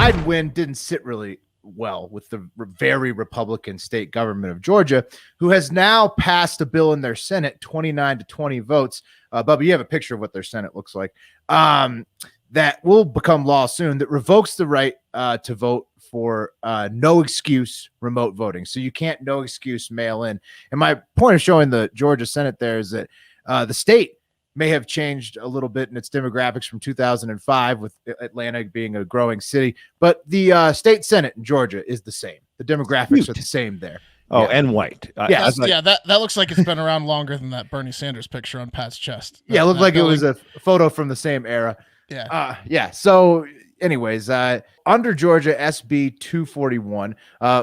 Biden win didn't sit really well with the very Republican state government of Georgia, who has now passed a bill in their Senate, 29 to 20 votes. Bubba, you have a picture of what their Senate looks like. That will become law soon, that revokes the right to vote for no excuse remote voting. So you can't no excuse mail in. And my point of showing the Georgia Senate there is that the state may have changed a little bit in its demographics from 2005, with Atlanta being a growing city, but the state Senate in Georgia is the same. The demographics are the same there. Oh, yeah. And white. That looks like it's been around longer than that Bernie Sanders picture on Pat's chest. It looked like it was a photo from the same era. So anyways, under Georgia SB 241,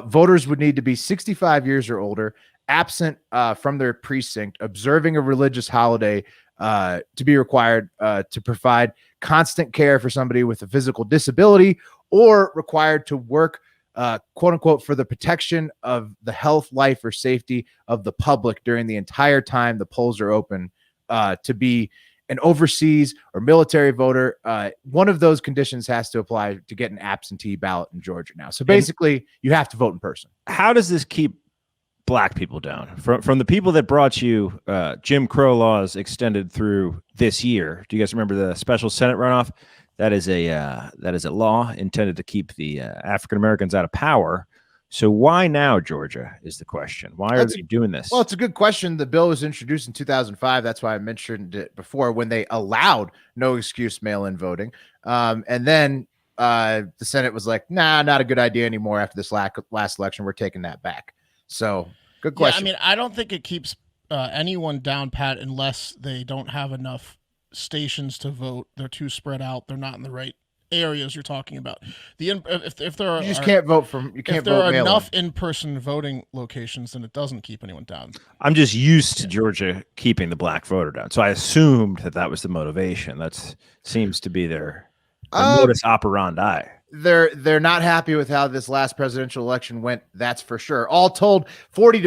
voters would need to be 65 years or older, absent from their precinct, observing a religious holiday, to be required to provide constant care for somebody with a physical disability, or required to work, quote unquote, for the protection of the health, life, or safety of the public during the entire time the polls are open, to be an overseas or military voter. One of those conditions has to apply to get an absentee ballot in Georgia now. So basically, you have to vote in person. How does this keep black people down from the people that brought you Jim Crow laws extended through this year? Do you guys remember the special Senate runoff? That is a law intended to keep the African Americans out of power. So why now, Georgia, is the question. Why are they doing this? Well, it's a good question. The bill was introduced in 2005. That's why I mentioned it before, when they allowed no excuse mail-in voting. And then the Senate was like, nah, not a good idea anymore. After this last election, we're taking that back. So good question. Yeah, I mean, I don't think it keeps anyone down pat unless they don't have enough stations to vote. They're too spread out. They're not in the right areas you're talking about. If there are, you just can't vote from. You can't if there vote are enough in-person voting locations, then it doesn't keep anyone down. I'm just used to Georgia keeping the black voter down, so I assumed that was the motivation. That seems to be their modus operandi. They're not happy with how this last presidential election went. That's for sure. All told, 40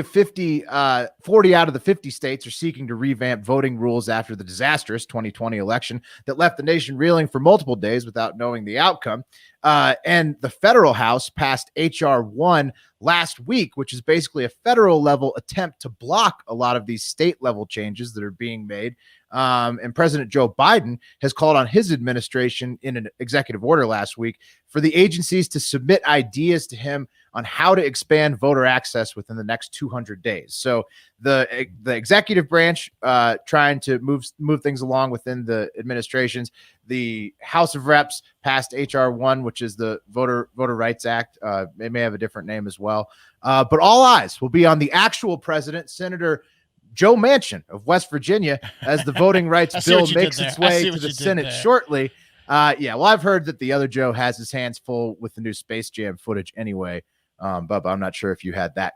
out of the 50 states are seeking to revamp voting rules after the disastrous 2020 election that left the nation reeling for multiple days without knowing the outcome. And the federal House passed H.R. 1 last week, which is basically a federal level attempt to block a lot of these state level changes that are being made. And President Joe Biden has called on his administration in an executive order last week for the agencies to submit ideas to him on how to expand voter access within the next 200 days. So the executive branch trying to move things along within the administrations. The House of Reps passed H.R. 1, which is the Voter Rights Act. It may have a different name as well. But all eyes will be on the actual president, Senator Joe Manchin of West Virginia, as the voting rights bill makes its way to the Senate shortly. Well, I've heard that the other Joe has his hands full with the new Space Jam footage anyway. But I'm not sure if you had that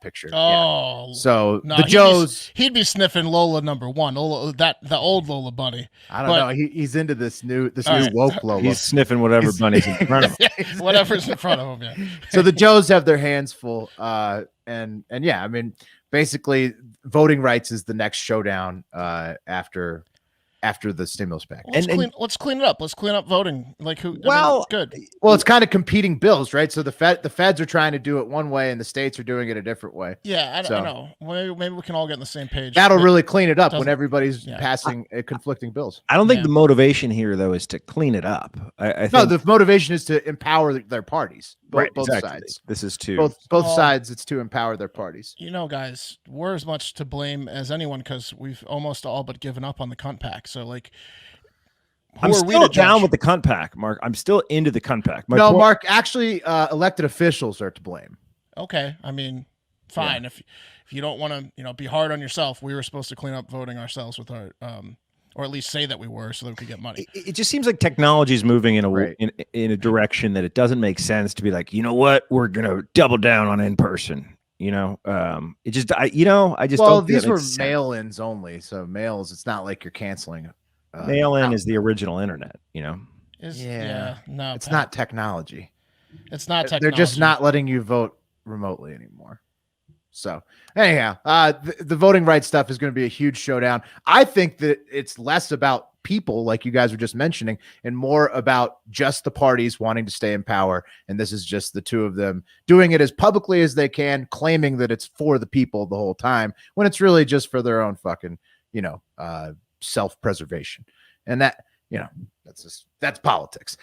picture. Oh, yeah. So no, the Joes, he'd be sniffing Lola #1, Lola, the old Lola bunny. I don't know. He's into this new woke Lola. He's sniffing whatever bunny's in front of him. Whatever's in front of him. Yeah. So the Joes have their hands full. And yeah, I mean, basically, voting rights is the next showdown after the stimulus package. Let's clean it up. Let's clean up voting. It's good. Well, it's kind of competing bills, right? So the feds are trying to do it one way, and the states are doing it a different way. Yeah, I know. Maybe we can all get on the same page. That'll really clean it up when everybody's passing conflicting bills. I don't think the motivation here, though, is to clean it up. I think the motivation is to empower their parties. Both sides. This is both sides. It's to empower their parties. Guys, we're as much to blame as anyone because we've almost all but given up on the cunt pack. So, I'm still down with the cunt pack, Mark. I'm still into the cunt pack. Mark. Actually, elected officials are to blame. Okay, I mean, fine. Yeah. If you don't want to, be hard on yourself, we were supposed to clean up voting ourselves with our. Or at least say that we were, so that we could get money. It just seems like technology is moving in a direction that it doesn't make sense to be like, you know what, we're gonna double down on in person. It just I just don't. These were mail-ins only, so mails. It's not like you're canceling. Mail-in is the original internet. No, it's not technology. It's not technology. They're just not letting you vote remotely anymore. So anyhow, the voting rights stuff is going to be a huge showdown. I think that it's less about people, like you guys were just mentioning, and more about just the parties wanting to stay in power. And this is just the two of them doing it as publicly as they can, claiming that it's for the people the whole time, when it's really just for their own fucking, self-preservation. And that, that's politics.